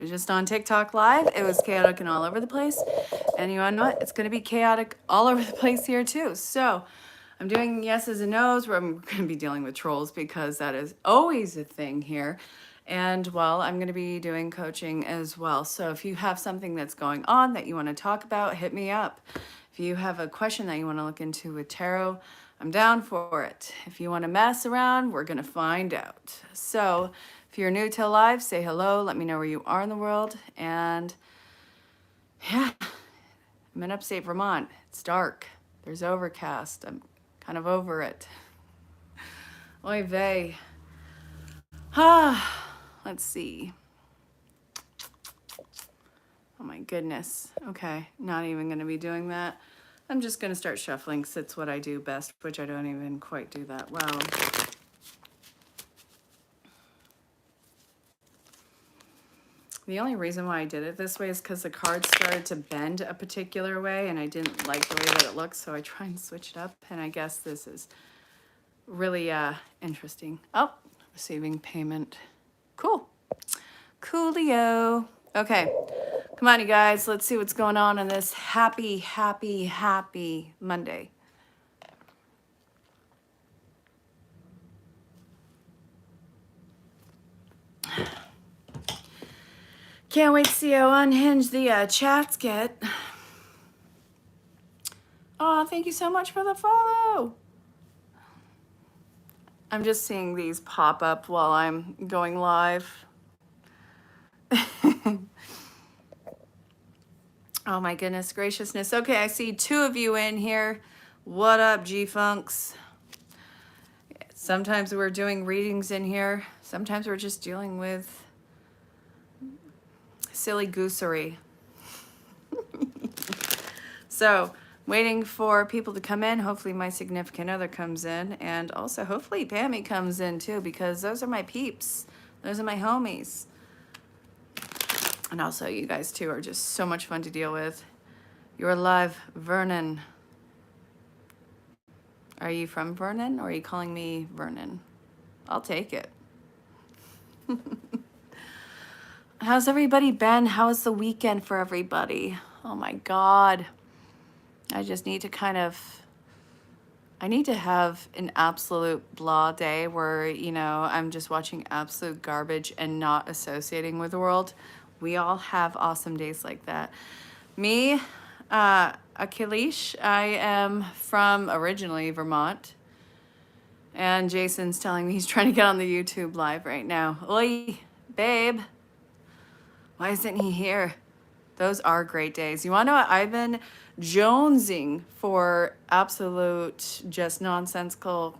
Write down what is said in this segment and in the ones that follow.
was just on TikTok live. It was chaotic and all over the place. And you wanna know what? It's gonna be chaotic all over the place here too. So I'm doing yeses and nos where I'm gonna be dealing with trolls because that is always a thing here. And well, I'm gonna be doing coaching as well. So if you have something that's going on that you wanna talk about, hit me up. If you have a question that you wanna look into with tarot, I'm down for it. If you wanna mess around, we're gonna find out. So if you're new to live, say hello, let me know where you are in the world. And yeah, I'm in upstate Vermont. It's dark. There's overcast. I'm kind of over it. Oy vey. Let's see. Oh my goodness. Okay, not even gonna be doing that. I'm just gonna start shuffling because it's what I do best, which I don't even quite do that well. The only reason why I did it this way is because the cards started to bend a particular way and I didn't like the way that it looks, so I try and switch it up, and I guess this is really interesting. Oh, receiving payment. Cool. Coolio. Okay, come on, you guys. Let's see what's going on this happy, happy, happy Monday. Can't wait to see how unhinged the chats get. Oh, thank you so much for the follow. I'm just seeing these pop up while I'm going live. Oh my goodness graciousness. Okay, I see 2 of you in here. What up, G-Funks? Sometimes we're doing readings in here. Sometimes we're just dealing with silly goosery. So, waiting for people to come in. Hopefully my significant other comes in. And also hopefully Pammy comes in too, because those are my peeps. Those are my homies. And also you guys too are just so much fun to deal with. You're live, Vernon. Are you from Vernon or are you calling me Vernon? I'll take it. How's everybody been? How was the weekend for everybody? Oh my God. I just need to I need to have an absolute blah day where, you know, I'm just watching absolute garbage and not associating with the world. We all have awesome days like that. Me, Akilish, I am from originally Vermont. And Jason's telling me he's trying to get on the YouTube live right now. Oi, babe. Why isn't he here? Those are great days. You want to know what? I've been jonesing for absolute, just nonsensical,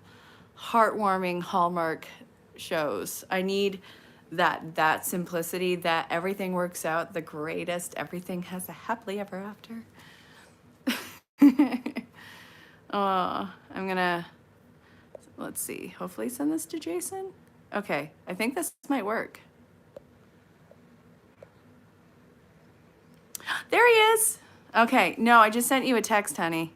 heartwarming Hallmark shows. I need that simplicity, that everything works out the greatest, everything has a happily ever after. Oh, I'm gonna, let's see, hopefully send this to Jason. Okay, I think this might work. There he is. Okay, no, I just sent you a text, honey.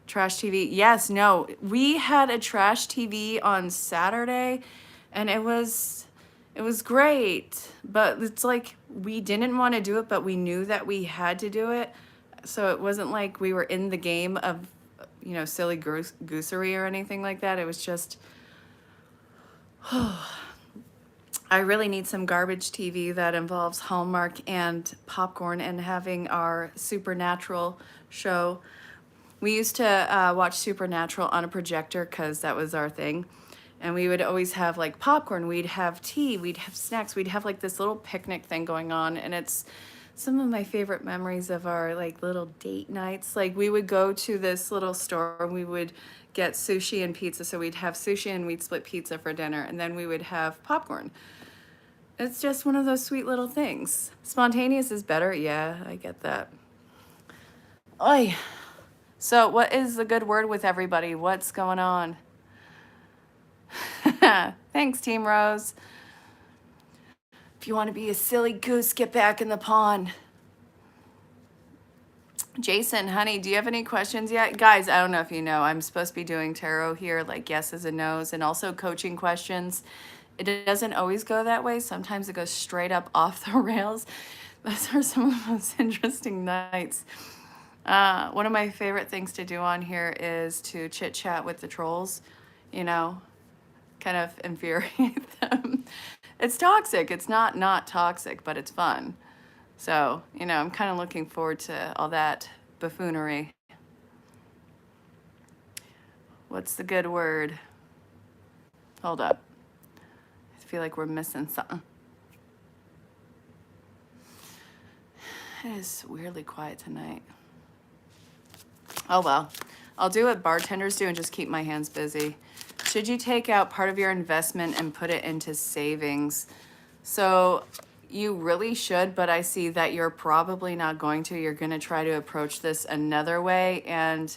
Trash TV. Yes, no. We had a trash TV on Saturday and it was great, but it's like we didn't want to do it, but we knew that we had to do it. So it wasn't like we were in the game of, you know, silly goosery or anything like that. It was just, I really need some garbage TV that involves Hallmark and popcorn and having our Supernatural show. We used to watch Supernatural on a projector because that was our thing. And we would always have like popcorn, we'd have tea, we'd have snacks, we'd have like this little picnic thing going on. And it's some of my favorite memories of our like little date nights. Like we would go to this little store and we would get sushi and pizza. So we'd have sushi and we'd split pizza for dinner. And then we would have popcorn. It's just one of those sweet little things. Spontaneous is better. Yeah, I get that. Oy. So what is the good word with everybody? What's going on? Thanks, Team Rose. If you want to be a silly goose, get back in the pond. Jason, honey, do you have any questions yet? Guys, I don't know if you know, I'm supposed to be doing tarot here, like yeses and nos, and also coaching questions. It doesn't always go that way. Sometimes it goes straight up off the rails. Those are some of the most interesting nights. One of my favorite things to do on here is to chit chat with the trolls, you know, kind of infuriate them. It's toxic. It's not toxic, but it's fun. So, you know, I'm kind of looking forward to all that buffoonery. What's the good word? Hold up. I feel like we're missing something. It is weirdly quiet tonight. Oh well, I'll do what bartenders do and just keep my hands busy. Should you take out part of your investment and put it into savings? So you really should, but I see that you're probably not going to. You're going to try to approach this another way. And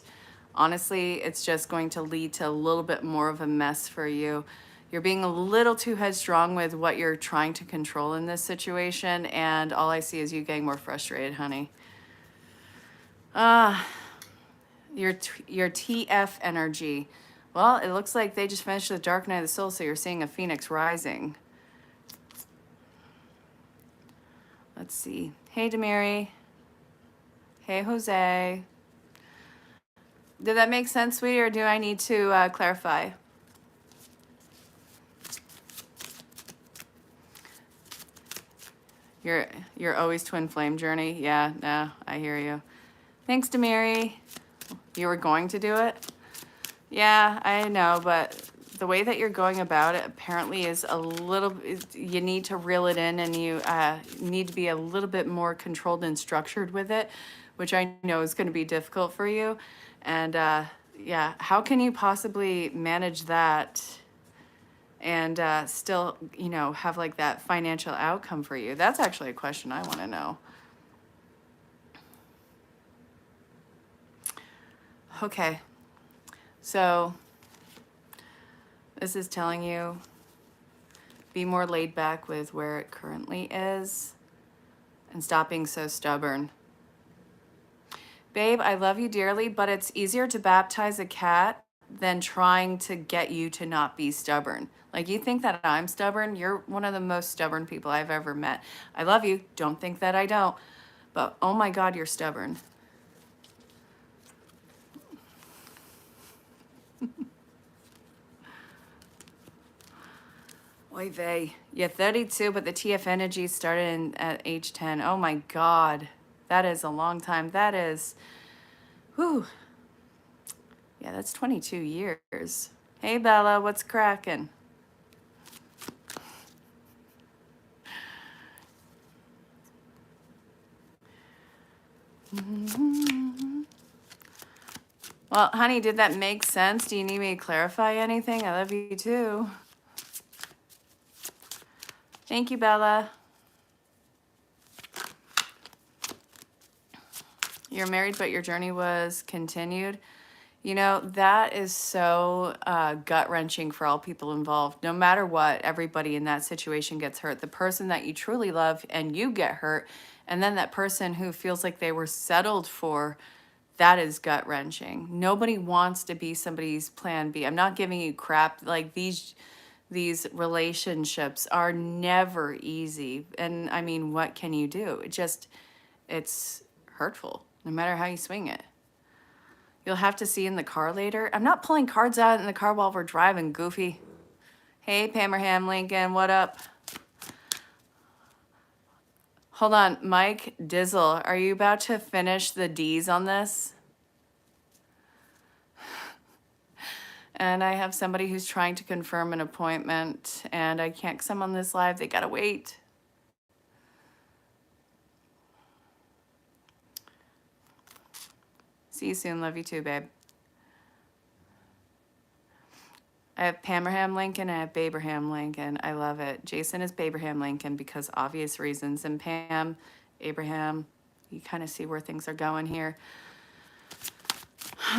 honestly, it's just going to lead to a little bit more of a mess for you. You're being a little too headstrong with what you're trying to control in this situation. And all I see is you getting more frustrated, honey. Your TF energy. Well, it looks like they just finished the Dark Night of the Soul, so you're seeing a phoenix rising. Let's see. Hey, Demiri. Hey, Jose. Did that make sense, sweetie, or do I need to clarify? You're always Twinflame Journey. Yeah, no, I hear you. Thanks, Demiri. You were going to do it? Yeah, I know, but the way that you're going about it apparently is a little, you need to reel it in, and you need to be a little bit more controlled and structured with it, which I know is going to be difficult for you. And yeah, how can you possibly manage that and still, you know, have like that financial outcome for you? That's actually a question I want to know. Okay, so this is telling you be more laid back with where it currently is and stop being so stubborn. Babe, I love you dearly, but it's easier to baptize a cat than trying to get you to not be stubborn. Like, you think that I'm stubborn? You're one of the most stubborn people I've ever met. I love you. Don't think that I don't. But oh my God, you're stubborn. Oy vey. Yeah, 32, but the TF energy started at age 10. Oh my God. That is a long time. That is, whew. Yeah, that's 22 years. Hey, Bella, what's cracking? Well, honey, did that make sense? Do you need me to clarify anything? I love you too. Thank you, Bella. You're married, but your journey was continued. You know, that is so gut-wrenching for all people involved. No matter what, everybody in that situation gets hurt. The person that you truly love and you get hurt, and then that person who feels like they were settled for, that is gut-wrenching. Nobody wants to be somebody's plan B. I'm not giving you crap. Like, these relationships are never easy. And I mean, what can you do? It's hurtful, no matter how you swing it. You'll have to see in the car later. I'm not pulling cards out in the car while we're driving, goofy. Hey, Pammerham Lincoln, what up? Hold on, Mike Dizzle, are you about to finish the D's on this? And I have somebody who's trying to confirm an appointment, and I can't, because I'm on this live, they gotta wait. See you soon. Love you too, babe. I have Pammerham Lincoln and I have Baberham Lincoln. I love it. Jason is Baberham Lincoln because obvious reasons. And Pam, Abraham, you kind of see where things are going here.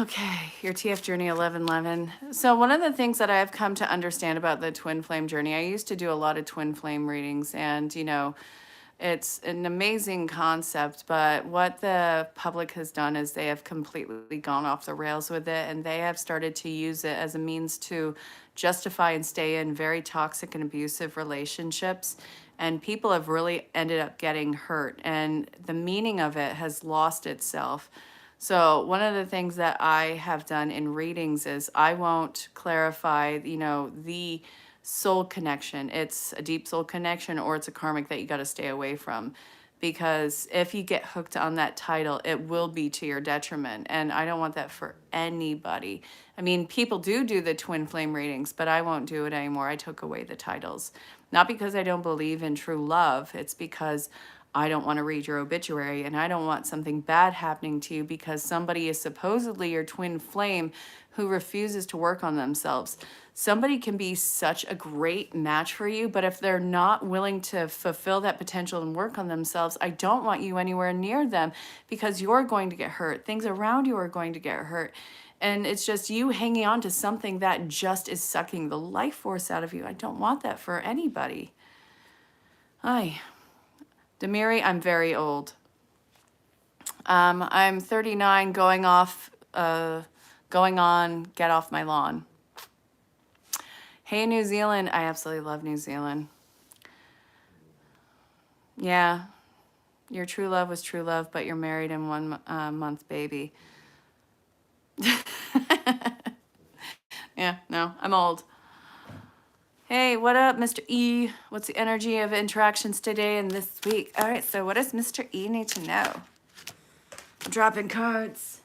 Okay, your TF journey 1111. So one of the things that I've come to understand about the twin flame journey, I used to do a lot of twin flame readings, and you know, It's an amazing concept, but what the public has done is they have completely gone off the rails with it, and they have started to use it as a means to justify and stay in very toxic and abusive relationships. And people have really ended up getting hurt, and the meaning of it has lost itself. So, one of the things that I have done in readings is I won't clarify, the soul connection. It's a deep soul connection or it's a karmic that you got to stay away from. Because if you get hooked on that title, it will be to your detriment. And I don't want that for anybody. I mean, people do the twin flame readings, but I won't do it anymore. I took away the titles. Not because I don't believe in true love, it's because I don't want to read your obituary and I don't want something bad happening to you because somebody is supposedly your twin flame who refuses to work on themselves. Somebody can be such a great match for you, but if they're not willing to fulfill that potential and work on themselves, I don't want you anywhere near them because you're going to get hurt. Things around you are going to get hurt. And it's just you hanging on to something that just is sucking the life force out of you. I don't want that for anybody. Hi. Demiri, I'm very old. I'm 39 going on, get off my lawn. Hey, New Zealand. I absolutely love New Zealand. Yeah, your true love was true love, but you're married in 1 month, baby. Yeah, no, I'm old. Hey, what up, Mr. E? What's the energy of interactions today and this week? All right, so what does Mr. E need to know? I'm dropping cards.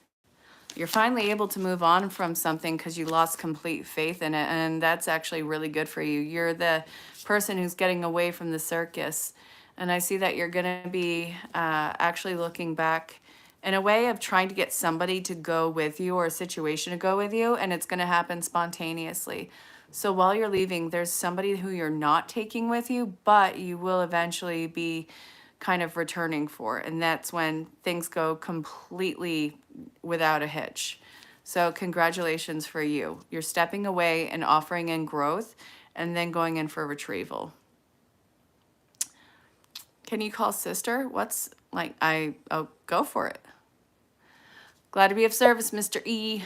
You're finally able to move on from something because you lost complete faith in it, and that's actually really good for you. You're the person who's getting away from the circus, and I see that you're going to be actually looking back in a way of trying to get somebody to go with you or a situation to go with you, and it's going to happen spontaneously. So while you're leaving, there's somebody who you're not taking with you, but you will eventually be kind of returning for. And that's when things go completely without a hitch. So congratulations for you. You're stepping away and offering in growth and then going in for retrieval. Can you call sister? What's like, oh, go for it. Glad to be of service, Mr. E.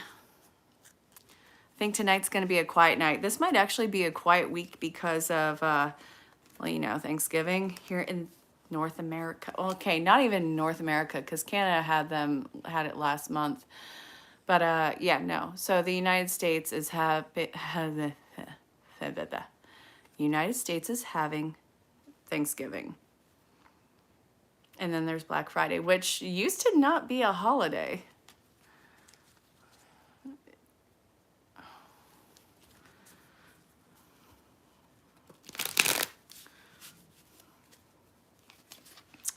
I think tonight's going to be a quiet night. This might actually be a quiet week because of, Thanksgiving here in North America. Okay, not even North America because Canada had it last month. But yeah, no. So the United States is United States is having Thanksgiving. And then there's Black Friday, which used to not be a holiday.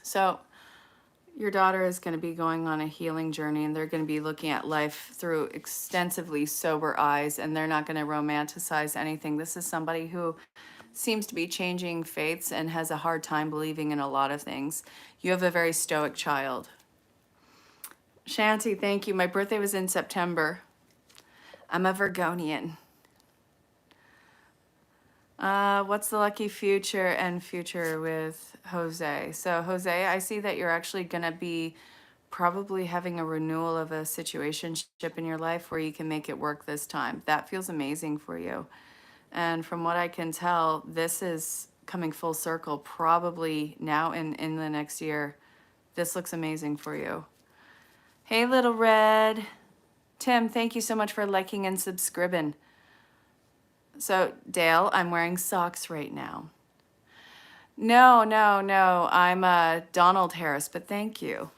So your daughter is going to be going on a healing journey, and they're going to be looking at life through extensively sober eyes, and they're not going to romanticize anything. This is somebody who seems to be changing faiths and has a hard time believing in a lot of things. You have a very stoic child. Shanti, thank you. My birthday was in September. I'm a Virgonian. What's the lucky future and future with Jose? So Jose, I see that you're actually going to be probably having a renewal of a situationship in your life where you can make it work this time. That feels amazing for you. And from what I can tell, this is coming full circle probably now in the next year. This looks amazing for you. Hey, Little Red. Tim, thank you so much for liking and subscribing. So, Dale, I'm wearing socks right now. No. I'm Donald Harris, but thank you.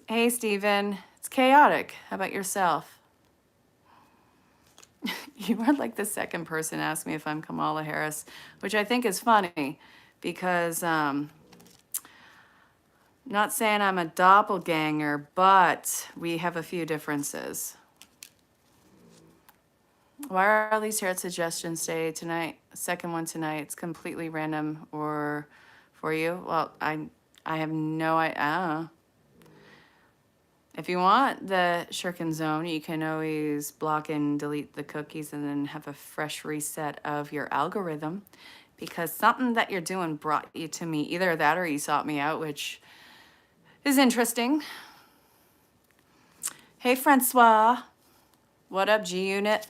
Hey, Steven. It's chaotic. How about yourself? You are like the second person to ask me if I'm Kamala Harris, which I think is funny because not saying I'm a doppelganger, but we have a few differences. Why are all these hair suggestions today, tonight? Second one tonight. It's completely random or for you. Well, I have no idea. If you want the shirkin zone, you can always block and delete the cookies and then have a fresh reset of your algorithm because something that you're doing brought you to me. Either that or you sought me out, which is interesting. Hey, Francois. What up, G-Unit?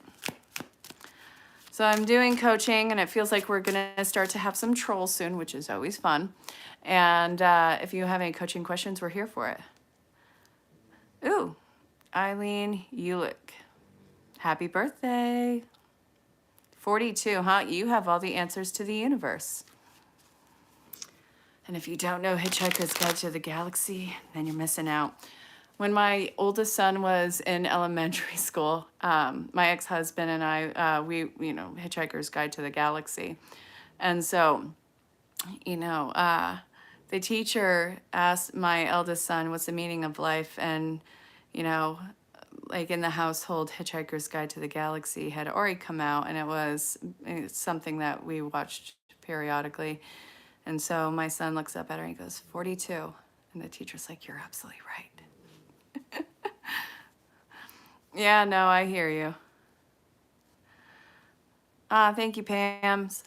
So I'm doing coaching, and it feels like we're going to start to have some trolls soon, which is always fun. And if you have any coaching questions, we're here for it. Ooh, Eileen Ulick. Happy birthday. 42, huh? You have all the answers to the universe. And if you don't know Hitchhiker's Guide to the Galaxy, then you're missing out. When my oldest son was in elementary school, my ex-husband and I, Hitchhiker's Guide to the Galaxy. And so, the teacher asked my eldest son, what's the meaning of life? And, like in the household, Hitchhiker's Guide to the Galaxy had already come out, and it's something that we watched periodically. And so my son looks up at her and he goes, 42. And the teacher's like, you're absolutely right. Yeah, no, I hear you. Thank you, Pams.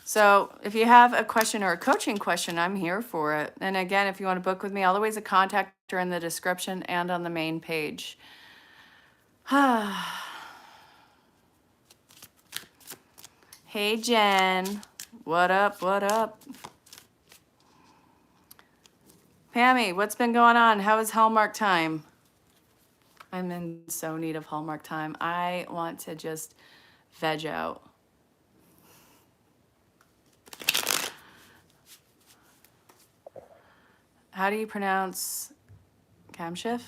So if you have a question or a coaching question, I'm here for it. And again, if you want to book with me, all the ways of contact are in the description and on the main page. Hey, Jen. What up? What up? Pammy, what's been going on? How is Hallmark Time? I'm in so need of Hallmark Time. I want to just veg out. How do you pronounce Kamshiff?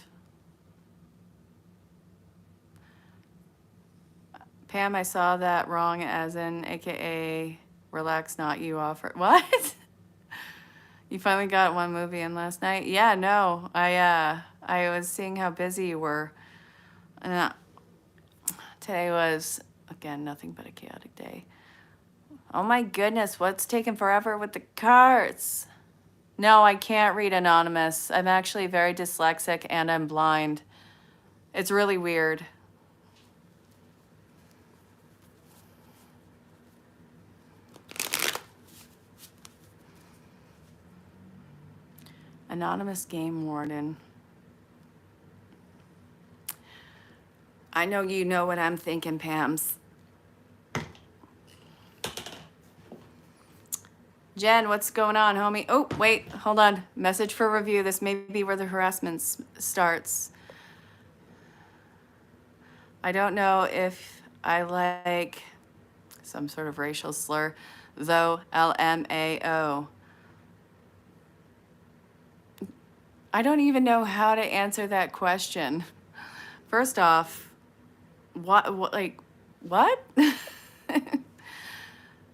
Pam, I saw that wrong as in AKA relax, not you offer. What? You finally got one movie in last night? Yeah, no. I was seeing how busy you were. And today was, again, nothing but a chaotic day. Oh my goodness, what's taking forever with the cards? No, I can't read anonymous. I'm actually very dyslexic and I'm blind. It's really weird. Anonymous game warden. I know you know what I'm thinking, Pams. Jen, what's going on, homie? Oh, wait, hold on. Message for review. This may be where the harassment starts. I don't know if I like some sort of racial slur, though, LMAO. I don't even know how to answer that question. First off, what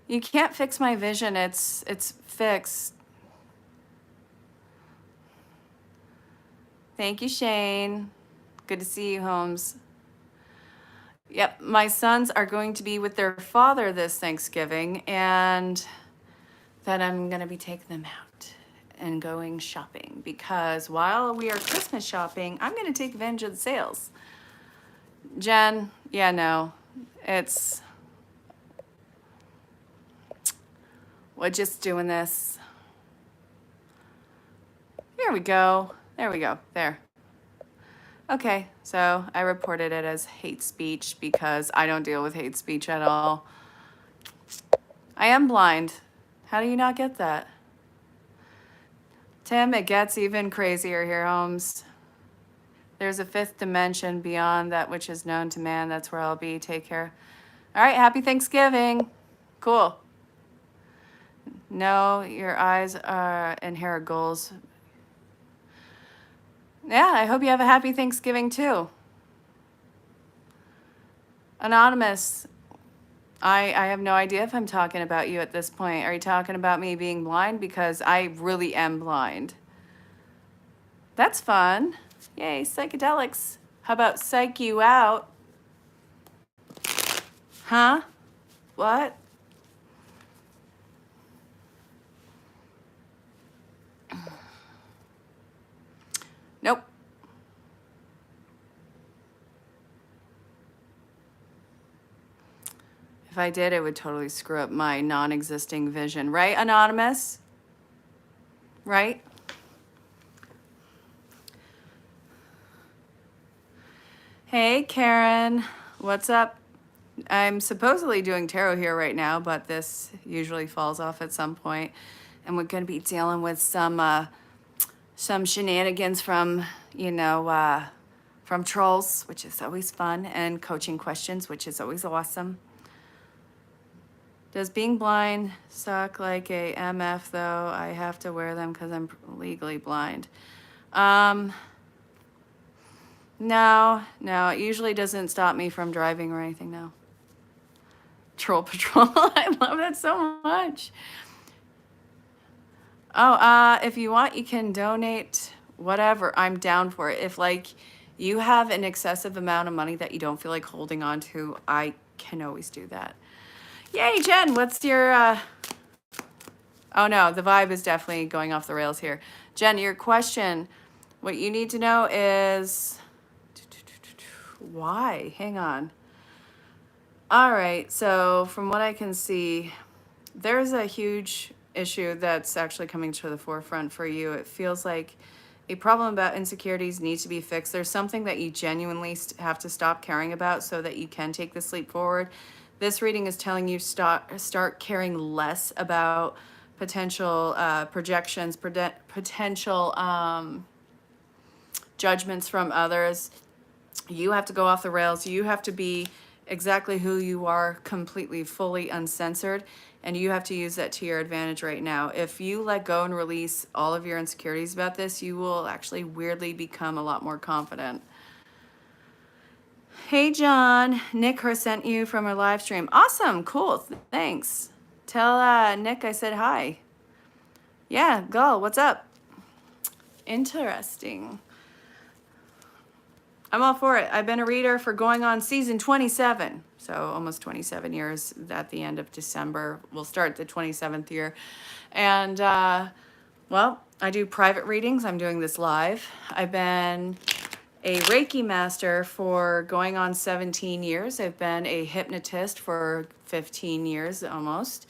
You can't fix my vision. It's fixed. Thank you, Shane. Good to see you, Holmes. Yep, my sons are going to be with their father this Thanksgiving, and then I'm going to be taking them out and going shopping, because while we are Christmas shopping, I'm going to take advantage of the sales. Jen, yeah, no, we're just doing this. Here we go. There we go. There. Okay, so I reported it as hate speech because I don't deal with hate speech at all. I am blind. How do you not get that? Tim, it gets even crazier here, Holmes. There's a fifth dimension beyond that which is known to man. That's where I'll be. Take care. All right, happy Thanksgiving. Cool. No, your eyes are and hair are goals. Yeah, I hope you have a happy Thanksgiving too. Anonymous, I have no idea if I'm talking about you at this point. Are you talking about me being blind? Because I really am blind. That's fun. Yay, psychedelics. How about psych you out? Huh? What? Nope. If If I did, it would totally screw up my non-existing vision. Right, Anonymous? Right? Hey, Karen. What's up? I'm supposedly doing tarot here right now, but this usually falls off at some point. And we're going to be dealing with some shenanigans from, from trolls, which is always fun, and coaching questions, which is always awesome. Does being blind suck like a MF, though? I have to wear them because I'm legally blind. No, it usually doesn't stop me from driving or anything, no. Troll Patrol, I love that so much. Oh, if you want, you can donate whatever. I'm down for it. If, like, you have an excessive amount of money that you don't feel like holding on to, I can always do that. Yay, Jen, what's your, oh no, the vibe is definitely going off the rails here. Jen, your question, what you need to know is, why? Hang on. All right, so from what I can see, there's a huge issue that's actually coming to the forefront for you. It feels like a problem about insecurities needs to be fixed. There's something that you genuinely have to stop caring about so that you can take this leap forward. This reading is telling you start caring less about potential projections, potential judgments from others. You have to go off the rails. You have to be exactly who you are, completely, fully uncensored, and you have to use that to your advantage right now. If you let go and release all of your insecurities about this, you will actually weirdly become a lot more confident. Hey, John. Nick sent you from a live stream. Awesome. Cool. Thanks. Tell Nick I said hi. Yeah, Gull, what's up? Interesting. I'm all for it. I've been a reader for going on season 27. So almost 27 years at the end of December. We'll start the 27th year. And, well, I do private readings. I'm doing this live. I've been a Reiki master for going on 17 years. I've been a hypnotist for 15 years almost.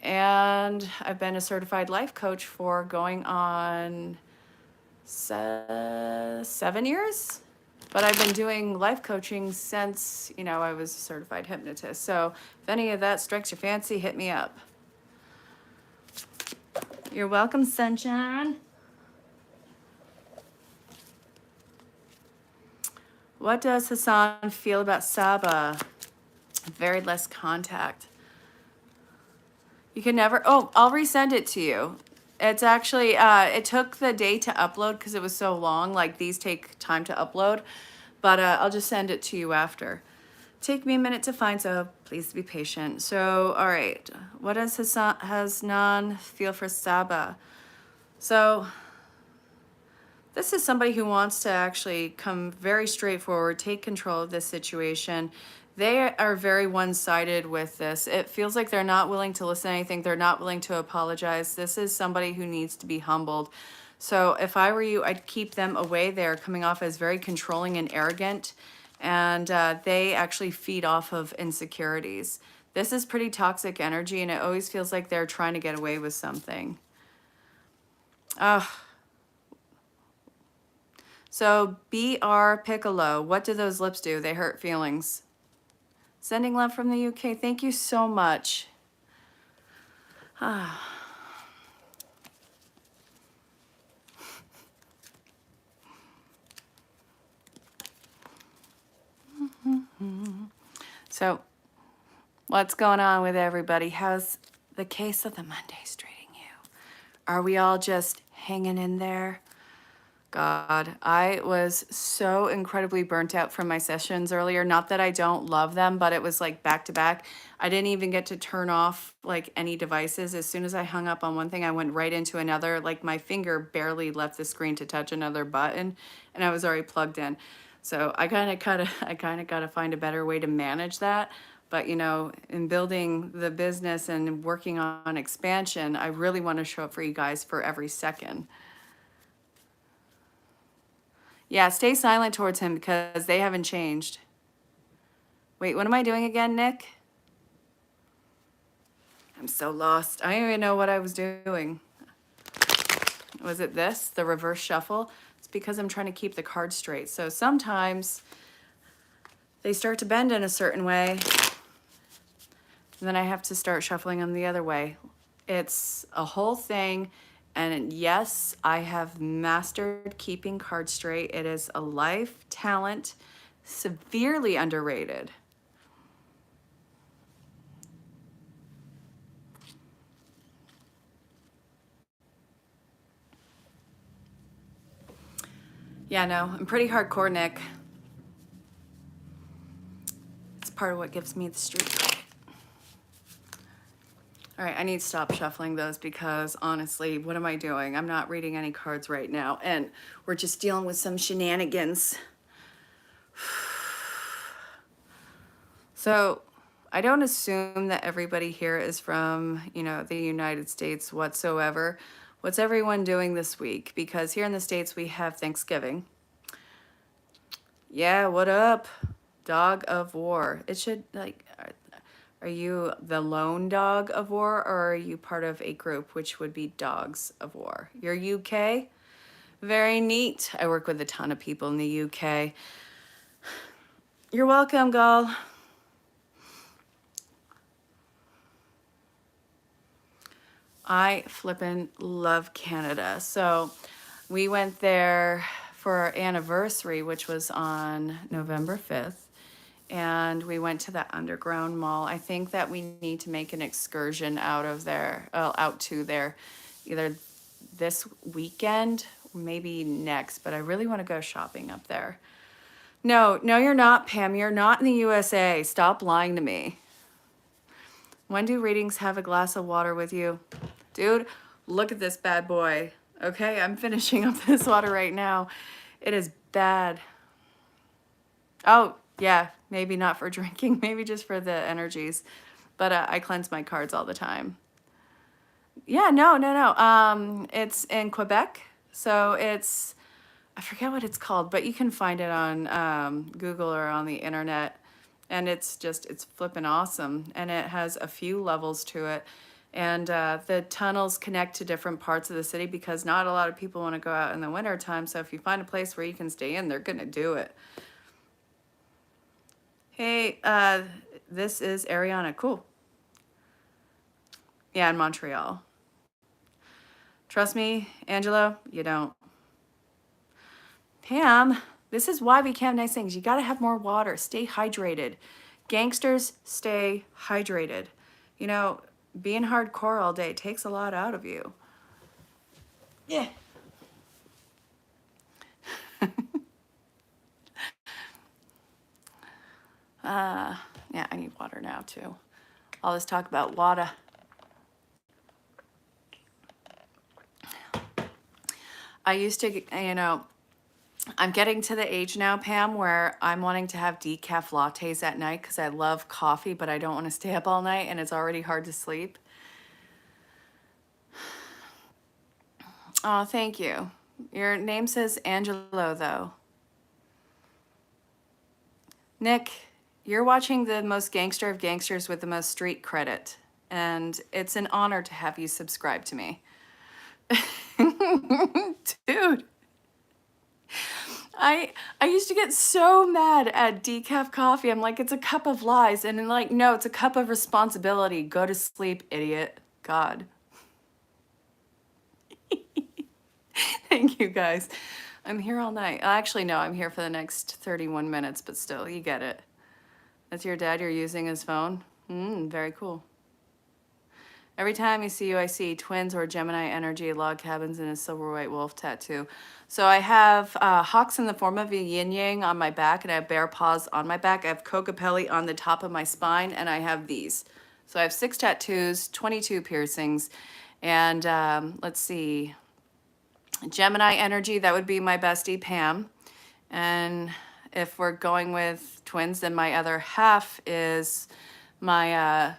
And I've been a certified life coach for going on 7 years. But I've been doing life coaching since, I was a certified hypnotist. So if any of that strikes your fancy, hit me up. You're welcome, Sunshine. What does Hassan feel about Saba? Very less contact. You can never, I'll resend it to you. It's actually, it took the day to upload because it was so long. Like, these take time to upload. But I'll just send it to you after. Take me a minute to find, so please be patient. So, all right. What does Hanan feel for Saba? So, this is somebody who wants to actually come very straightforward, take control of this situation. They are very one-sided with this. It feels like they're not willing to listen to anything. They're not willing to apologize. This is somebody who needs to be humbled. So if I were you, I'd keep them away. They're coming off as very controlling and arrogant, and they actually feed off of insecurities. This is pretty toxic energy, and it always feels like they're trying to get away with something. So BR Piccolo, what do those lips do? They hurt feelings. Sending love from the UK. Thank you so much. So, what's going on with everybody? How's the case of the Mondays treating you? Are we all just hanging in there? God, I was so incredibly burnt out from my sessions earlier. Not that I don't love them, but it was like back to back. I didn't even get to turn off like any devices. As soon as I hung up on one thing, I went right into another. Like, my finger barely left the screen to touch another button, and I was already plugged in. So I kind of got to find a better way to manage that. But, in building the business and working on expansion, I really want to show up for you guys for every second. Yeah, stay silent towards him because they haven't changed. Wait, what am I doing again, Nick? I'm so lost. I don't even know what I was doing. Was it this, the reverse shuffle? It's because I'm trying to keep the cards straight. So sometimes they start to bend in a certain way, and then I have to start shuffling them the other way. It's a whole thing. And yes, I have mastered keeping cards straight. It is a life talent, severely underrated. Yeah, no, I'm pretty hardcore, Nick. It's part of what gives me the streak. All right, I need to stop shuffling those because honestly, what am I doing? I'm not reading any cards right now, and we're just dealing with some shenanigans. So I don't assume that everybody here is from, the United States whatsoever. What's everyone doing this week? Because here in the States, we have Thanksgiving. Yeah, what up? Dog of War. It should, are you the lone dog of war, or are you part of a group which would be dogs of war? You're UK? Very neat. I work with a ton of people in the UK. You're welcome, Gal. I flippin' love Canada. So we went there for our anniversary, which was on November 5th. And we went to the underground mall. I think that we need to make an excursion out to there, either this weekend, or maybe next, but I really want to go shopping up there. No, you're not, Pam. You're not in the USA. Stop lying to me. When do readings have a glass of water with you? Dude, look at this bad boy. Okay, I'm finishing up this water right now. It is bad. Oh, yeah, maybe not for drinking, maybe just for the energies. But I cleanse my cards all the time. Yeah, no. It's in Quebec. So I forget what it's called, but you can find it on Google or on the internet. And it's flipping awesome. And it has a few levels to it. And the tunnels connect to different parts of the city because not a lot of people want to go out in the winter time. So if you find a place where you can stay in, they're going to do it. Hey, this is Ariana. Cool. Yeah, in Montreal. Trust me, Angelo, you don't. Pam, this is why we can't have nice things. You got to have more water. Stay hydrated. Gangsters, stay hydrated. Being hardcore all day takes a lot out of you. Yeah. Yeah, I need water now too. All this talk about water. I used to, I'm getting to the age now, Pam, where I'm wanting to have decaf lattes at night because I love coffee, but I don't want to stay up all night and it's already hard to sleep. Oh, thank you. Your name says Angelo, though. Nick, you're watching the most gangster of gangsters with the most street credit, and it's an honor to have you subscribe to me. Dude. I used to get so mad at decaf coffee. I'm like, it's a cup of lies. And then no, it's a cup of responsibility. Go to sleep, idiot. God. Thank you, guys. I'm here all night. Actually, no, I'm here for the next 31 minutes, but still, you get it. That's your dad, you're using his phone? Very cool. Every time I see you, I see twins or Gemini energy, log cabins, and a silver white wolf tattoo. So I have hawks in the form of a yin yang on my back, and I have bear paws on my back. I have Kokopelli on the top of my spine, and I have these. So I have 6 tattoos, 22 piercings, and let's see. Gemini energy, that would be my bestie, Pam. And if we're going with twins, then my other half is my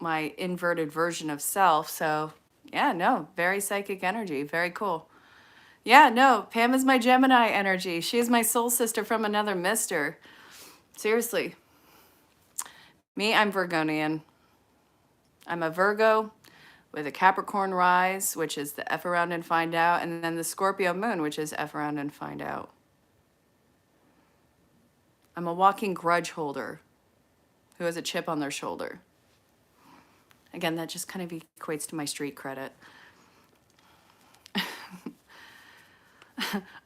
my inverted version of self. So yeah, no, very psychic energy. Very cool. Yeah, no, Pam is my Gemini energy. She is my soul sister from another mister. Seriously. Me, I'm Virgonian. I'm a Virgo with a Capricorn rise, which is the F around and find out, and then the Scorpio moon, which is F around and find out. I'm a walking grudge holder who has a chip on their shoulder. Again, that just kind of equates to my street credit.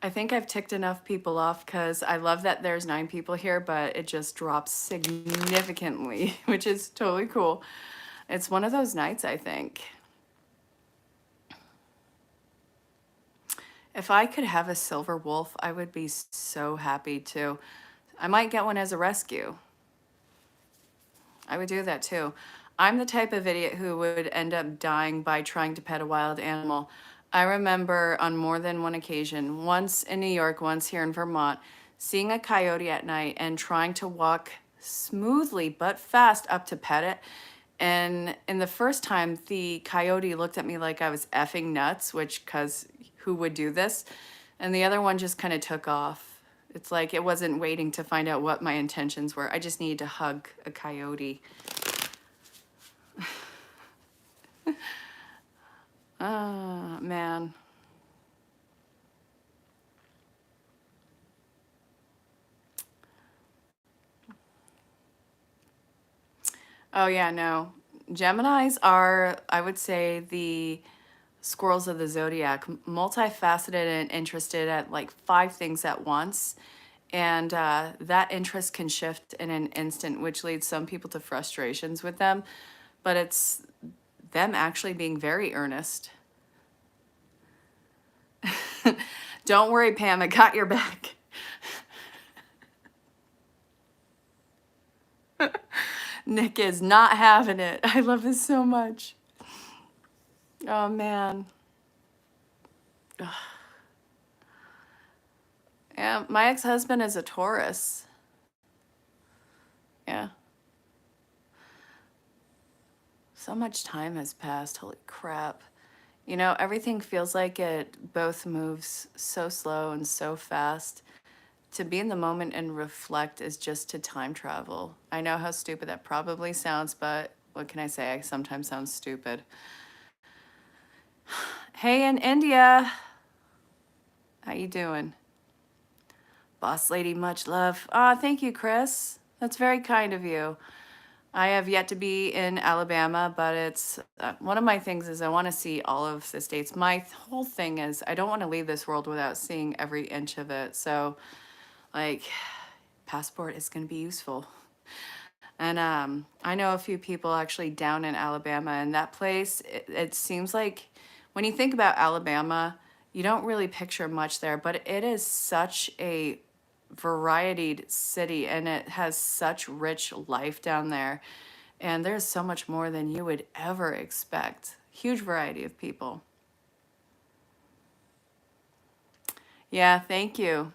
I think I've ticked enough people off because I love that there's 9 people here, but it just drops significantly, which is totally cool. It's one of those nights, I think. If I could have a silver wolf, I would be so happy too. I might get one as a rescue. I would do that too. I'm the type of idiot who would end up dying by trying to pet a wild animal. I remember on more than one occasion, once in New York, once here in Vermont, seeing a coyote at night and trying to walk smoothly but fast up to pet it. And in the first time, the coyote looked at me like I was effing nuts, which, cause who would do this? And the other one just kind of took off. It's like it wasn't waiting to find out what my intentions were. I just needed to hug a coyote. Ah, man. Oh, yeah, no. Geminis are, I would say, the squirrels of the zodiac, multifaceted and interested at like 5 things at once. And that interest can shift in an instant, which leads some people to frustrations with them. But it's them actually being very earnest. Don't worry, Pam, I got your back. Nick is not having it. I love this so much. Oh, man. Ugh. Yeah, my ex-husband is a Taurus. Yeah. So much time has passed. Holy crap. You know, everything feels like it both moves so slow and so fast. To be in the moment and reflect is just to time travel. I know how stupid that probably sounds, but what can I say? I sometimes sound stupid. Hey, in India. How you doing? Boss lady, much love. Ah, thank you, Chris. That's very kind of you. I have yet to be in Alabama, but it's one of my things is I want to see all of the states. My whole thing is I don't want to leave this world without seeing every inch of it. So, like, passport is going to be useful. And I know a few people actually down in Alabama, and that place, it seems like when you think about Alabama, you don't really picture much there, but it is such a varied city and it has such rich life down there. And there's so much more than you would ever expect. Huge variety of people. Yeah, thank you.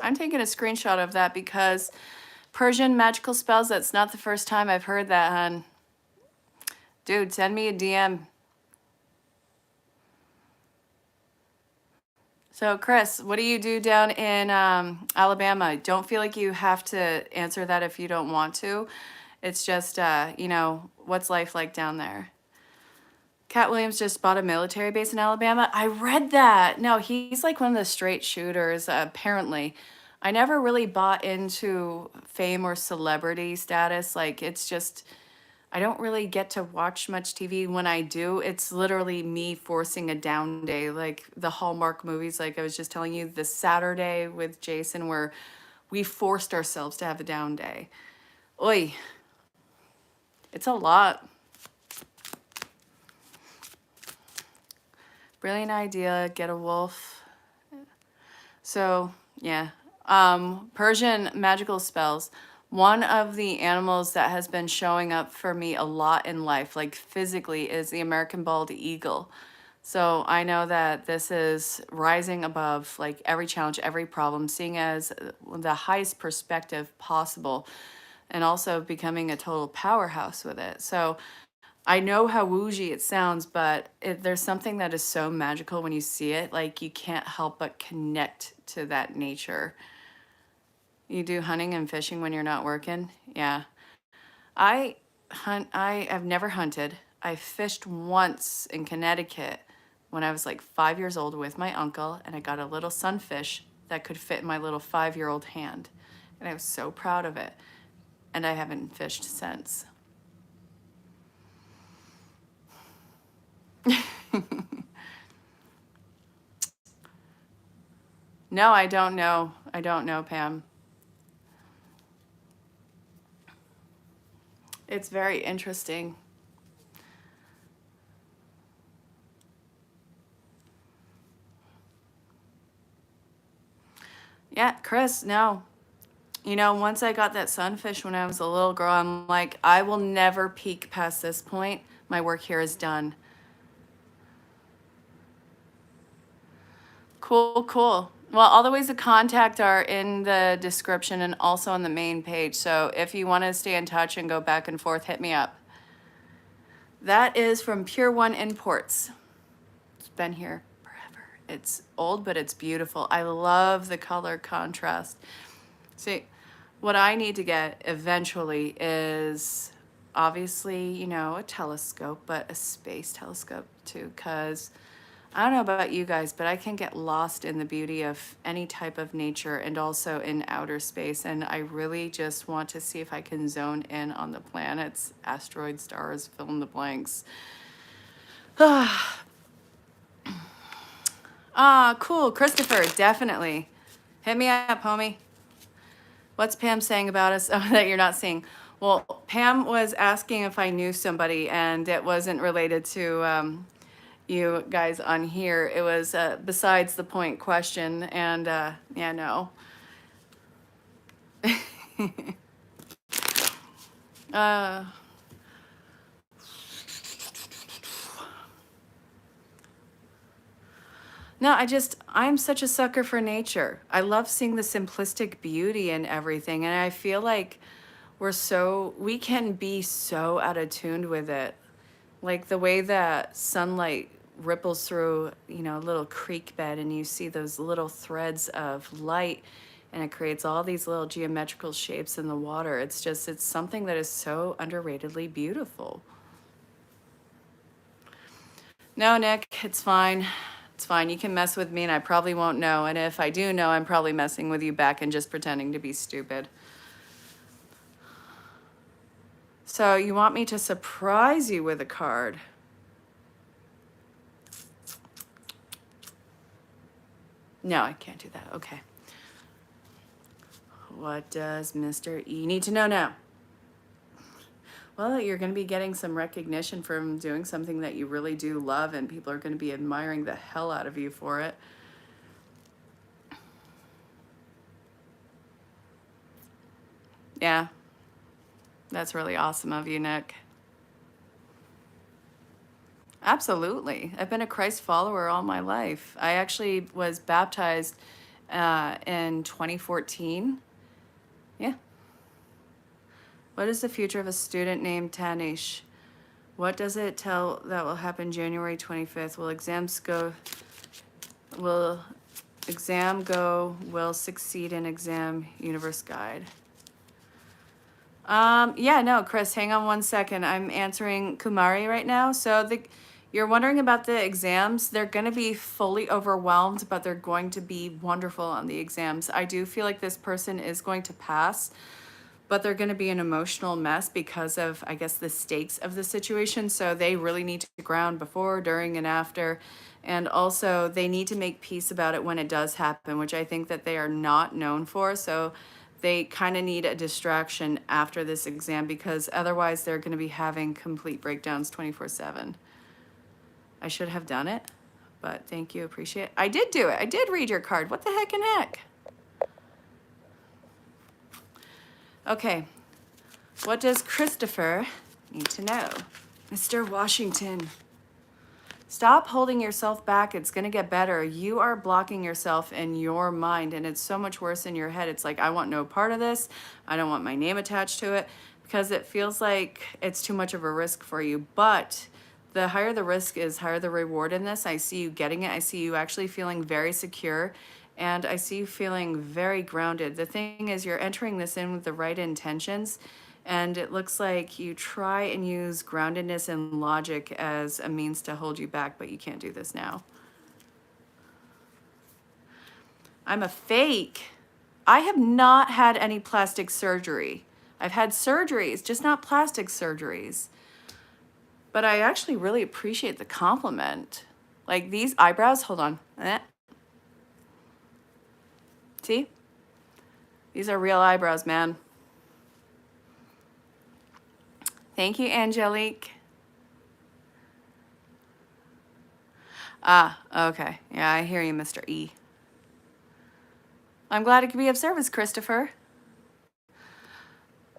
I'm taking a screenshot of that because Persian magical spells, that's not the first time I've heard that, hon. Dude, send me a DM. So, Chris, what do you do down in Alabama? Don't feel like you have to answer that if you don't want to. It's just, you know, what's life like down there? Cat Williams just bought a military base in Alabama. I read that. No, he's like one of the straight shooters, apparently. I never really bought into fame or celebrity status. Like, it's just, I don't really get to watch much TV. When I do, it's literally me forcing a down day, like the Hallmark movies, like I was just telling you, the Saturday with Jason, where we forced ourselves to have a down day. Oi, it's a lot. Brilliant idea, get a wolf. So, yeah. Persian magical spells. One of the animals that has been showing up for me a lot in life, like physically, is the American bald eagle. So I know that this is rising above like every challenge, every problem, seeing as the highest perspective possible, and also becoming a total powerhouse with it. So I know how woojy it sounds, but there's something that is so magical when you see it. Like you can't help but connect to that nature. You do hunting and fishing when you're not working? Yeah. I have never hunted. I fished once in Connecticut when I was like 5 years old with my uncle, and I got a little sunfish that could fit in my little 5-year-old hand. And I was so proud of it. And I haven't fished since. No, I don't know. I don't know, Pam. It's very interesting. Yeah, Chris, no. You know, once I got that sunfish when I was a little girl, I'm like, I will never peak past this point. My work here is done. Cool, cool. Well, all the ways to contact are in the description and also on the main page. So if you want to stay in touch and go back and forth, hit me up. That is from Pure One Imports. It's been here forever. It's old, but it's beautiful. I love the color contrast. See, what I need to get eventually is obviously, you know, a telescope, but a space telescope too, because I don't know about you guys, but I can get lost in the beauty of any type of nature and also in outer space. And I really just want to see if I can zone in on the planets, asteroids, stars, fill in the blanks. Cool. Christopher, definitely. Hit me up, homie. What's Pam saying about us that you're not seeing? Well, Pam was asking if I knew somebody, and it wasn't related to you guys on here. It was besides the point question, and yeah, no. uh, no, I'm such a sucker for nature. I love seeing the simplistic beauty in everything, and I feel like we can be so out of tune with it. Like the way that sunlight ripples through, you know, a little creek bed and you see those little threads of light and it creates all these little geometrical shapes in the water. It's something that is so underratedly beautiful. No, Nick, it's fine. It's fine. You can mess with me and I probably won't know. And if I do know, I'm probably messing with you back and just pretending to be stupid. So you want me to surprise you with a card? No, I can't do that. Okay. What does Mr. E need to know now? Well, you're going to be getting some recognition from doing something that you really do love, and people are going to be admiring the hell out of you for it. Yeah. That's really awesome of you, Nick. Absolutely. I've been a Christ follower all my life. I actually was baptized in 2014. Yeah. What is the future of a student named Tanish? What does it tell that will happen January 25th? Will exam go, will succeed in exam universe guide? Yeah, no, Chris, hang on one second. I'm answering Kumari right now. So you're wondering about the exams. They're going to be fully overwhelmed, but they're going to be wonderful on the exams. I do feel like this person is going to pass, but they're going to be an emotional mess because of, I guess, the stakes of the situation. So they really need to ground before, during, and after. And also, they need to make peace about it when it does happen, which I think that they are not known for. So they kind of need a distraction after this exam because otherwise they're going to be having complete breakdowns 24/7. I should have done it, but thank you, appreciate it. I did do it. I did read your card. What the heck and heck? Okay, what does Christopher need to know? Mr. Washington, stop holding yourself back. It's going to get better. You are blocking yourself in your mind, and it's so much worse in your head. It's like, I want no part of this. I don't want my name attached to it because it feels like it's too much of a risk for you. But the higher the risk is, higher the reward in this. I see you getting it. I see you actually feeling very secure, and I see you feeling very grounded. The thing is, you're entering this in with the right intentions, And it looks like you try and use groundedness and logic as a means to hold you back, but you can't do this now. I'm a fake. I have not had any plastic surgery. I've had surgeries, just not plastic surgeries. But I actually really appreciate the compliment. Like these eyebrows, hold on. See? These are real eyebrows, man. Thank you, Angelique. Ah, okay. Yeah, I hear you, Mr. E. I'm glad it could be of service, Christopher.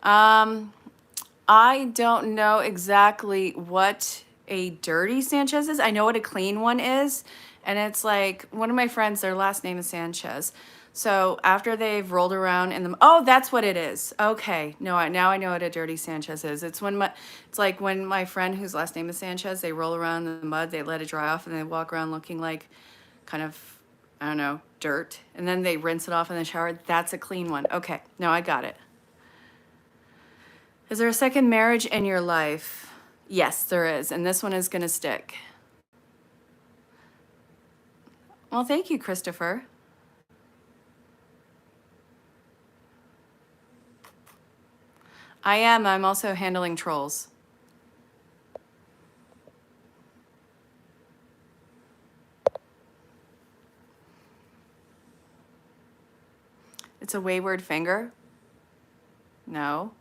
I don't know exactly what a dirty Sanchez is. I know what a clean one is. And it's like one of my friends, their last name is Sanchez. So after they've rolled around in the, oh, that's what it is. Okay. No, now I know what a dirty Sanchez is. It's like when my friend whose last name is Sanchez, they roll around in the mud, they let it dry off, and they walk around looking like kind of, I don't know, dirt. And then they rinse it off in the shower. That's a clean one. Okay. No, I got it. Is there a second marriage in your life? Yes, there is. And this one is going to stick. Well, thank you, Christopher. I am. I'm also handling trolls. It's a wayward finger? No.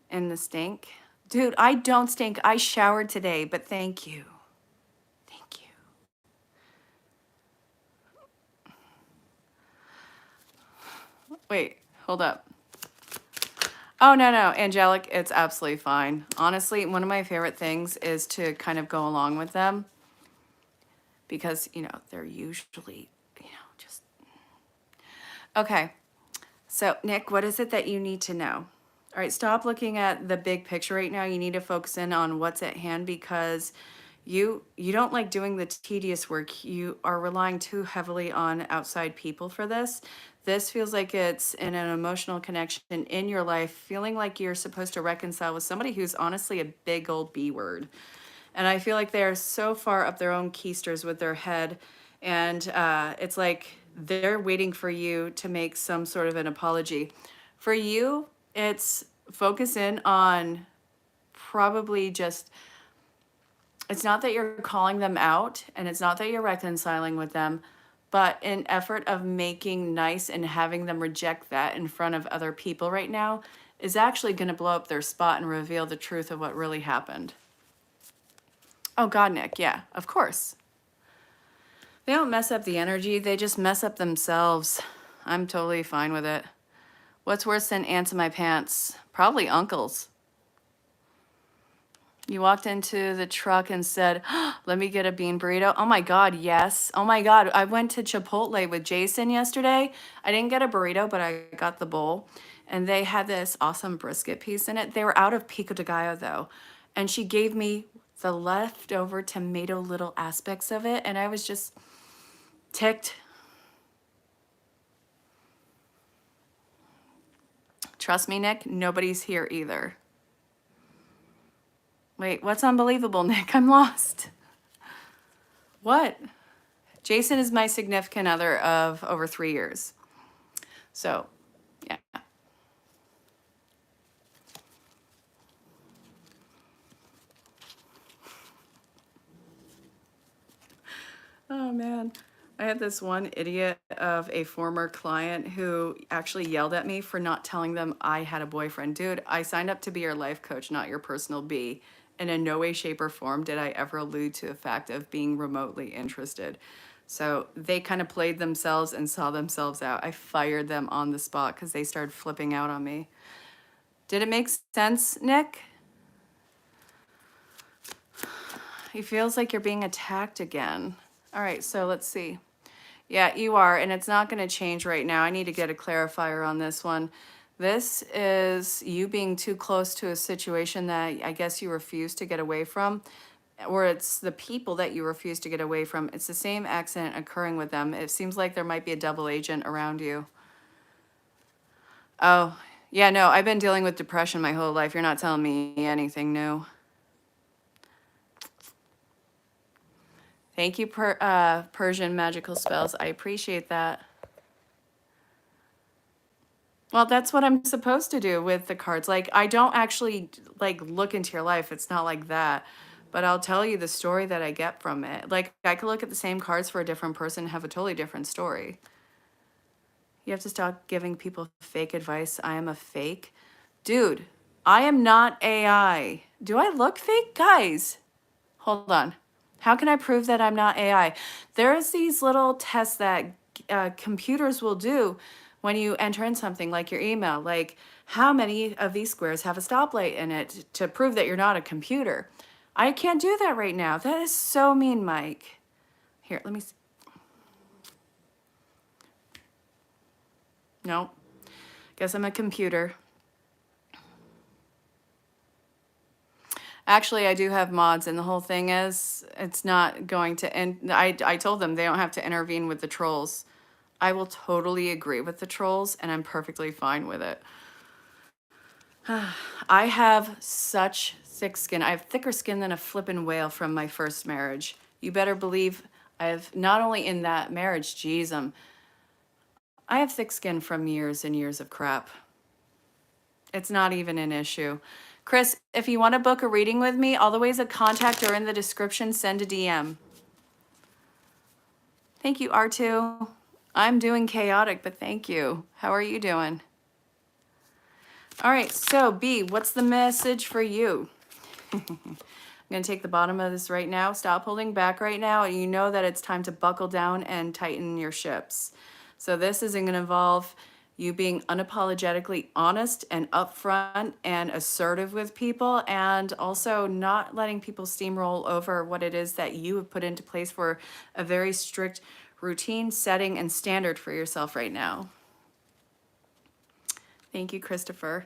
In the stink? Dude, I don't stink. I showered today, but thank you. Thank you. Wait, hold up. Oh, no, Angelic, it's absolutely fine. Honestly, one of my favorite things is to kind of go along with them because, they're usually, just... Okay, so Nick, what is it that you need to know? All right, stop looking at the big picture right now. You need to focus in on what's at hand because you don't like doing the tedious work. You are relying too heavily on outside people for this. This feels like it's in an emotional connection in your life, feeling like you're supposed to reconcile with somebody who's honestly a big old B word. And I feel like they're so far up their own keisters with their head. And it's like they're waiting for you to make some sort of an apology. For you, it's focus in on probably just, it's not that you're calling them out and it's not that you're reconciling with them, but in effort of making nice and having them reject that in front of other people right now is actually going to blow up their spot and reveal the truth of what really happened. Oh God, Nick, yeah, of course. They don't mess up the energy, they just mess up themselves. I'm totally fine with it. What's worse than ants in my pants? Probably uncles. You walked into the truck and said, let me get a bean burrito. Oh my God, yes. Oh my God, I went to Chipotle with Jason yesterday. I didn't get a burrito, but I got the bowl. And they had this awesome brisket piece in it. They were out of pico de gallo though. And she gave me the leftover tomato little aspects of it. And I was just ticked. Trust me, Nick, nobody's here either. Wait, what's unbelievable, Nick? I'm lost. What? Jason is my significant other of over 3 years. So, yeah. Oh, man. I had this one idiot of a former client who actually yelled at me for not telling them I had a boyfriend. Dude, I signed up to be your life coach, not your personal bee. And in no way, shape, or form did I ever allude to the fact of being remotely interested. So they kind of played themselves and saw themselves out. I fired them on the spot because they started flipping out on me. Did it make sense, Nick? He feels like you're being attacked again. All right, so let's see. Yeah, you are, and it's not going to change right now. I need to get a clarifier on this one. This is you being too close to a situation that I guess you refuse to get away from. or it's the people that you refuse to get away from. It's the same accident occurring with them. It seems like there might be a double agent around you. Oh, yeah, no, I've been dealing with depression my whole life. You're not telling me anything new. Thank you, Persian magical spells. I appreciate that. Well, that's what I'm supposed to do with the cards. Like, I don't actually like look into your life. It's not like that. But I'll tell you the story that I get from it. Like, I could look at the same cards for a different person and have a totally different story. You have to stop giving people fake advice. I am a fake. Dude, I am not AI. Do I look fake? Guys, hold on. How can I prove that I'm not AI? There's these little tests that computers will do when you enter in something like your email, like how many of these squares have a stoplight in it to prove that you're not a computer. I can't do that right now. That is so mean, Mike. Here, let me see. No, guess I'm a computer. Actually, I do have mods, and the whole thing is, it's not going to end. I told them they don't have to intervene with the trolls. I will totally agree with the trolls, and I'm perfectly fine with it. I have such thick skin. I have thicker skin than a flippin' whale from my first marriage. You better believe I have, not only in that marriage, geez, I have thick skin from years and years of crap. It's not even an issue. Chris, if you want to book a reading with me, all the ways of contact are in the description. Send a DM. Thank you, R2. I'm doing chaotic, but thank you. How are you doing? All right, so B, what's the message for you? I'm going to take the bottom of this right now. Stop holding back right now. And you know that it's time to buckle down and tighten your ships. So this is going to involve you being unapologetically honest and upfront and assertive with people, and also not letting people steamroll over what it is that you have put into place for a very strict routine, setting, and standard for yourself right now. Thank you, Christopher.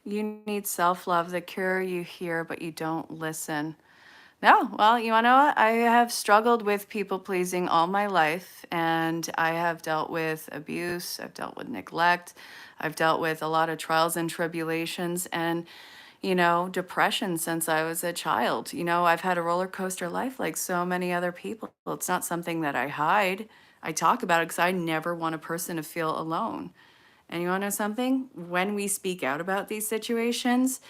You need self-love, the cure you hear, but you don't listen. No, well, you wanna know what? I have struggled with people pleasing all my life, and I have dealt with abuse, I've dealt with neglect, I've dealt with a lot of trials and tribulations, and, you know, depression since I was a child. You know, I've had a roller coaster life like so many other people. It's not something that I hide. I talk about it because I never want a person to feel alone. And you want to know something? When we speak out about these situations,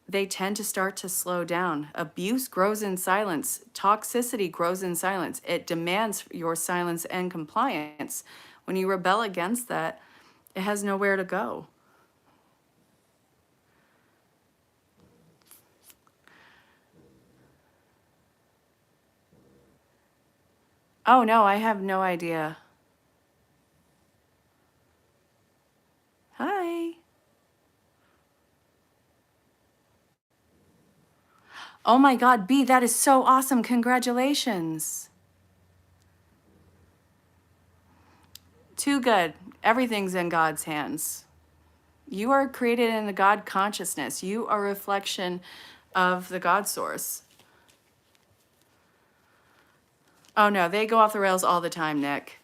they tend to start to slow down. Abuse grows in silence. Toxicity grows in silence. It demands your silence and compliance. When you rebel against that, it has nowhere to go. Oh no, I have no idea. Hi. Oh my God, B, that is so awesome. Congratulations. Too good. Everything's in God's hands. You are created in the God consciousness. You are a reflection of the God source. Oh no, they go off the rails all the time, Nick.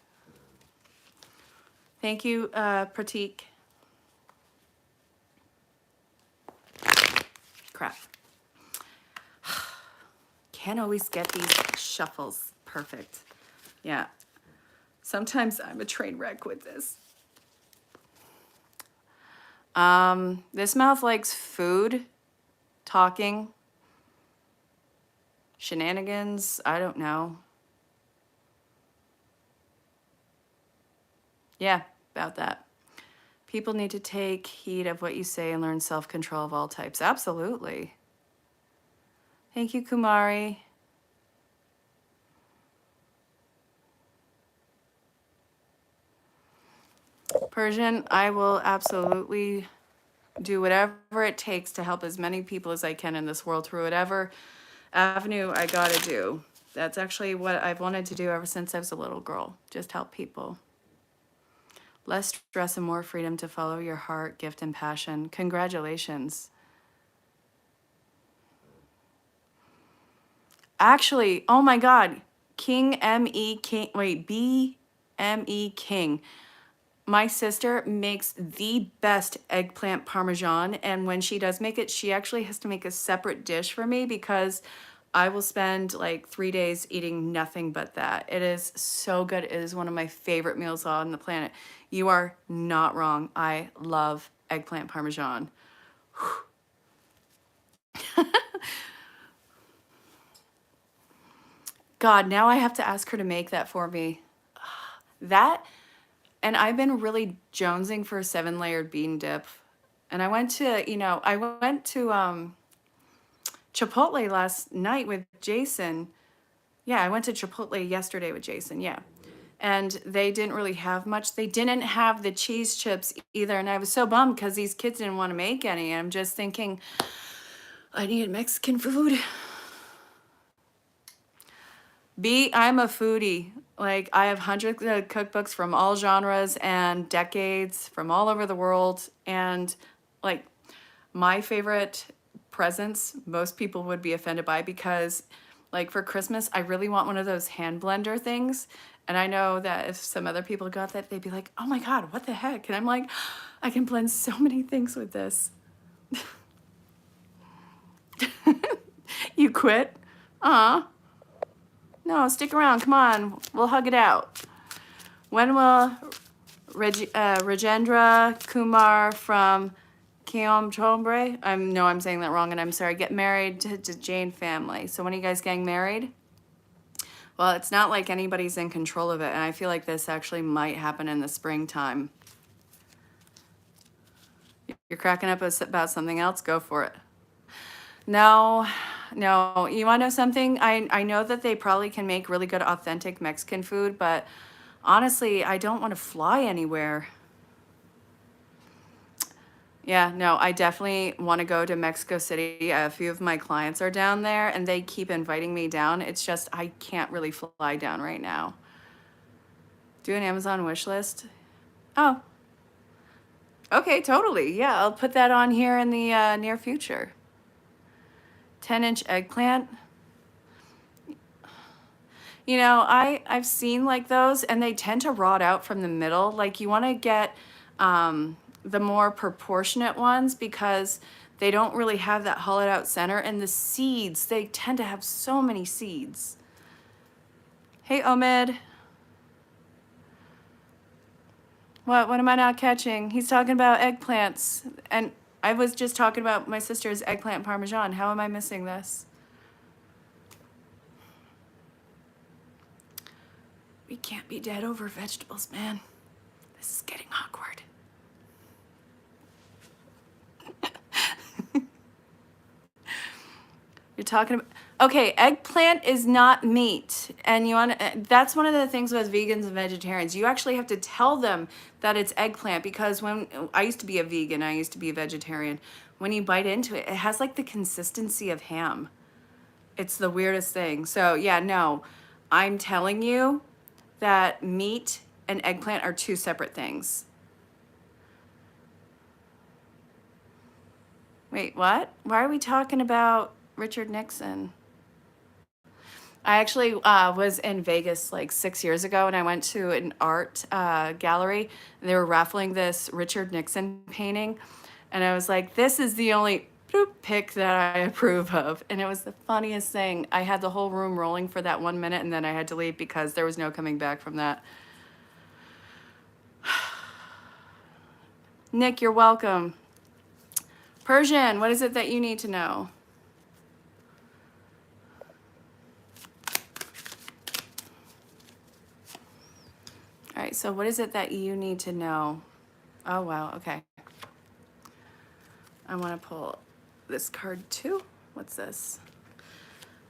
Thank you, Pratik. Crap. Can't always get these shuffles perfect. Yeah. Sometimes I'm a train wreck with this. This mouth likes food, talking, shenanigans, I don't know. Yeah, about that. People need to take heed of what you say and learn self-control of all types. Absolutely. Thank you, Kumari. Persian, I will absolutely do whatever it takes to help as many people as I can in this world through whatever avenue I gotta do. That's actually what I've wanted to do ever since I was a little girl. Just help people. Less stress and more freedom to follow your heart, gift, and passion. Congratulations. Actually, oh my God, King M.E. King, wait, B.M.E. King. My sister makes the best eggplant parmesan, and when she does make it, she actually has to make a separate dish for me because I will spend like 3 days eating nothing but that. It is so good. It is one of my favorite meals on the planet. You are not wrong. I love eggplant parmesan. God, now I have to ask her to make that for me. That, and I've been really jonesing for a 7-layered bean dip. And I went to, I went to Chipotle last night with Jason. Yeah, I went to Chipotle yesterday with Jason. Yeah. And they didn't really have much. They didn't have the cheese chips either. And I was so bummed because these kids didn't want to make any. And I'm just thinking, I need Mexican food. I'm a foodie. Like, I have hundreds of cookbooks from all genres and decades from all over the world. And like, my favorite presents, most people would be offended by, because like for Christmas, I really want one of those hand blender things. And I know that if some other people got that, they'd be like, oh my God, what the heck? And I'm like, I can blend so many things with this. You quit? No, stick around. Come on. We'll hug it out. When will Rajendra Kumar from Kiom Chombre, I'm saying that wrong, and I'm sorry, get married to Jane family? So when are you guys getting married? Well, it's not like anybody's in control of it, and I feel like this actually might happen in the springtime. You're cracking up about something else? Go for it. No. You want to know something? I know that they probably can make really good authentic Mexican food, but honestly, I don't want to fly anywhere. Yeah, no, I definitely want to go to Mexico City. A few of my clients are down there and they keep inviting me down. It's just I can't really fly down right now. Do an Amazon wish list. Oh, okay, totally. Yeah, I'll put that on here in the near future. 10-inch eggplant. I've seen like those and they tend to rot out from the middle. Like you want to get the more proportionate ones because they don't really have that hollowed out center, and the seeds, they tend to have so many seeds. Hey, Omid. What am I not catching? He's talking about eggplants, and I was just talking about my sister's eggplant parmesan. How am I missing this? We can't be dead over vegetables, man. This is getting awkward. You're talking about, okay, eggplant is not meat. And that's one of the things with vegans and vegetarians. You actually have to tell them that it's eggplant, because when I used to be a vegan, I used to be a vegetarian. When you bite into it, it has like the consistency of ham. It's the weirdest thing. So yeah, no, I'm telling you that meat and eggplant are two separate things. Wait, what? Why are we talking about Richard Nixon? I actually was in Vegas like 6 years ago, and I went to an art gallery, and they were raffling this Richard Nixon painting. And I was like, this is the only pick that I approve of. And it was the funniest thing. I had the whole room rolling for that 1 minute, and then I had to leave because there was no coming back from that. Nick, you're welcome. Persian, what is it that you need to know? All right, so what is it that you need to know? Oh, wow, okay. I want to pull this card too. What's this?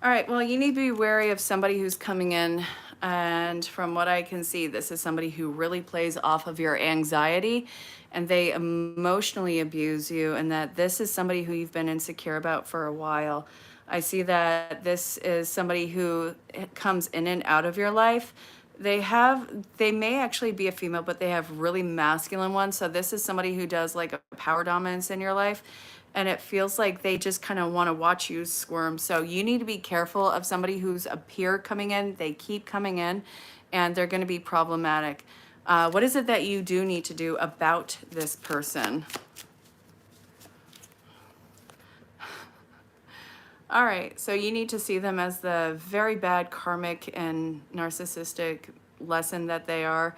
All right, well, you need to be wary of somebody who's coming in. And from what I can see, this is somebody who really plays off of your anxiety, and they emotionally abuse you, and that this is somebody who you've been insecure about for a while. I see that this is somebody who comes in and out of your life, They may actually be a female, but they have really masculine ones. So this is somebody who does like a power dominance in your life. And it feels like they just kind of want to watch you squirm. So you need to be careful of somebody who's a peer coming in. They keep coming in and they're going to be problematic. What is it that you do need to do about this person? All right, so you need to see them as the very bad karmic and narcissistic lesson that they are,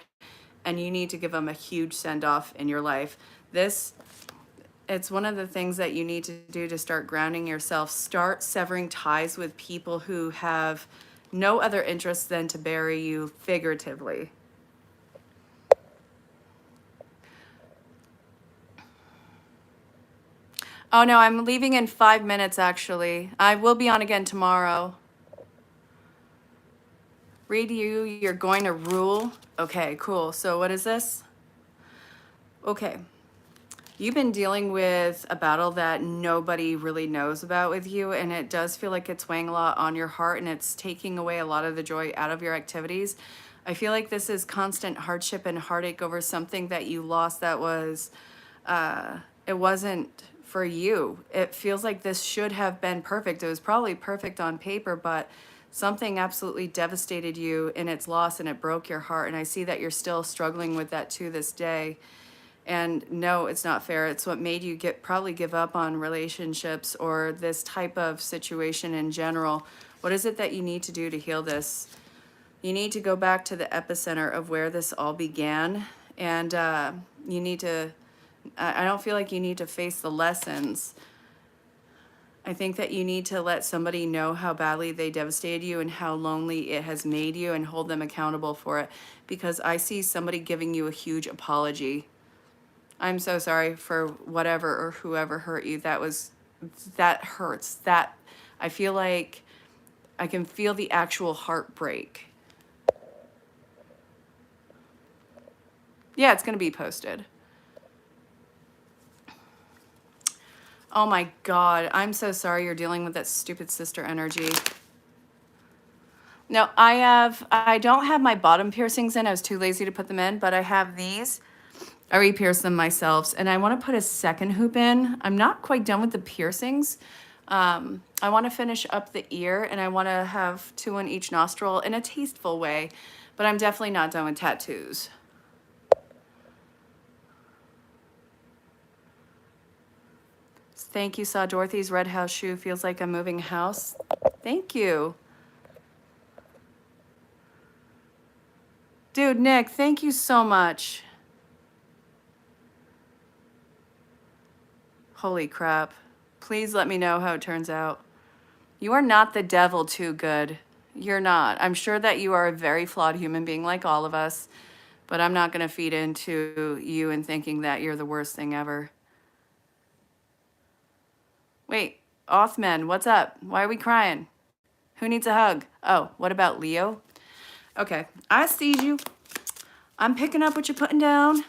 and you need to give them a huge send-off in your life. It's one of the things that you need to do to start grounding yourself. Start severing ties with people who have no other interest than to bury you figuratively. Oh no, I'm leaving in 5 minutes actually. I will be on again tomorrow. Read you, you're going to rule. Okay, cool. So what is this? Okay. You've been dealing with a battle that nobody really knows about with you, and it does feel like it's weighing a lot on your heart and it's taking away a lot of the joy out of your activities. I feel like this is constant hardship and heartache over something that you lost that was, it wasn't for you. It feels like this should have been perfect. It was probably perfect on paper, but something absolutely devastated you in its loss and it broke your heart. And I see that you're still struggling with that to this day. And no, it's not fair. It's what made you probably give up on relationships or this type of situation in general. What is it that you need to do to heal this? You need to go back to the epicenter of where this all began. And you need to, I don't feel like you need to face the lessons. I think that you need to let somebody know how badly they devastated you and how lonely it has made you and hold them accountable for it. Because I see somebody giving you a huge apology. I'm so sorry for whatever or whoever hurt you. That hurts. That, I feel like I can feel the actual heartbreak. Yeah, it's going to be posted. Oh my God, I'm so sorry you're dealing with that stupid sister energy. No, I don't have my bottom piercings in. I was too lazy to put them in, but I have these. I re-pierced them myself, and I want to put a second hoop in. I'm not quite done with the piercings. I want to finish up the ear, and I want to have 2 in each nostril in a tasteful way, but I'm definitely not done with tattoos. Thank you, saw Dorothy's red house shoe. Feels like I'm moving house. Thank you. Dude, Nick, thank you so much. Holy crap. Please let me know how it turns out. You are not the devil too good. You're not. I'm sure that you are a very flawed human being like all of us, but I'm not going to feed into you and thinking that you're the worst thing ever. Wait, Othman, what's up? Why are we crying? Who needs a hug? Oh, what about Leo? Okay, I see you. I'm picking up what you're putting down.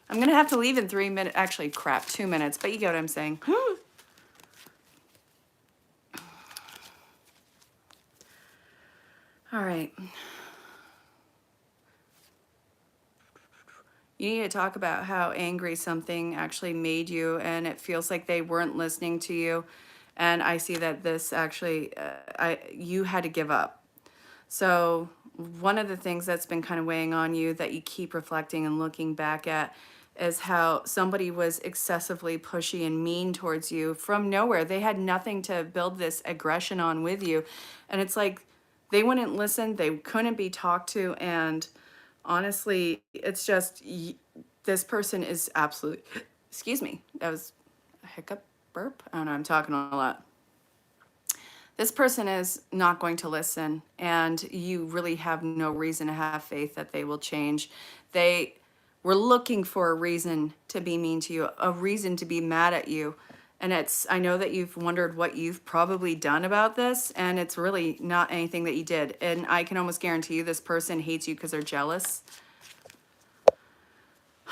I'm going to have to leave in 3 minutes. Actually, crap, 2 minutes, but you get what I'm saying. All right. You need to talk about how angry something actually made you, and it feels like they weren't listening to you. And I see that this actually, you had to give up. So one of the things that's been kind of weighing on you that you keep reflecting and looking back at is how somebody was excessively pushy and mean towards you from nowhere. They had nothing to build this aggression on with you. And it's like they wouldn't listen, they couldn't be talked to, and honestly, it's just this person is absolutely, excuse me, that was a hiccup burp. I don't know, I'm talking a lot. This person is not going to listen, and you really have no reason to have faith that they will change. They were looking for a reason to be mean to you, a reason to be mad at you. And I know that you've wondered what you've probably done about this, and it's really not anything that you did. And I can almost guarantee you this person hates you because they're jealous.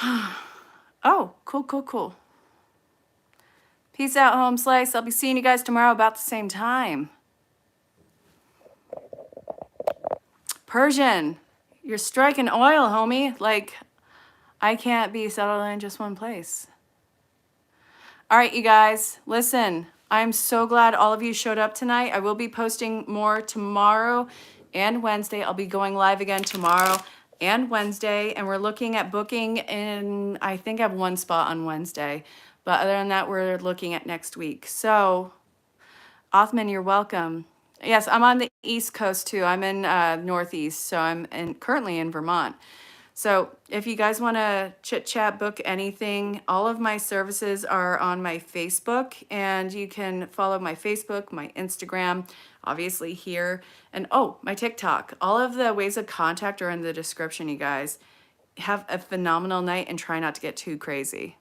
Oh, cool, cool, cool. Peace out, home slice. I'll be seeing you guys tomorrow about the same time. Persian, You're striking oil, homie. Like, I can't be settled in just one place. All right, you guys, listen, I'm so glad all of you showed up tonight. I will be posting more tomorrow and Wednesday. I'll be going live again tomorrow and Wednesday, and we're looking at booking in, I think I have one spot on Wednesday, but other than that, we're looking at next week. So, Othman, you're welcome. Yes, I'm on the East Coast too. I'm in Northeast, so currently in Vermont. So if you guys want to chit chat, book anything, all of my services are on my Facebook, and you can follow my Facebook, my Instagram, obviously here, and oh, my TikTok. All of the ways of contact are in the description, you guys. Have a phenomenal night and try not to get too crazy.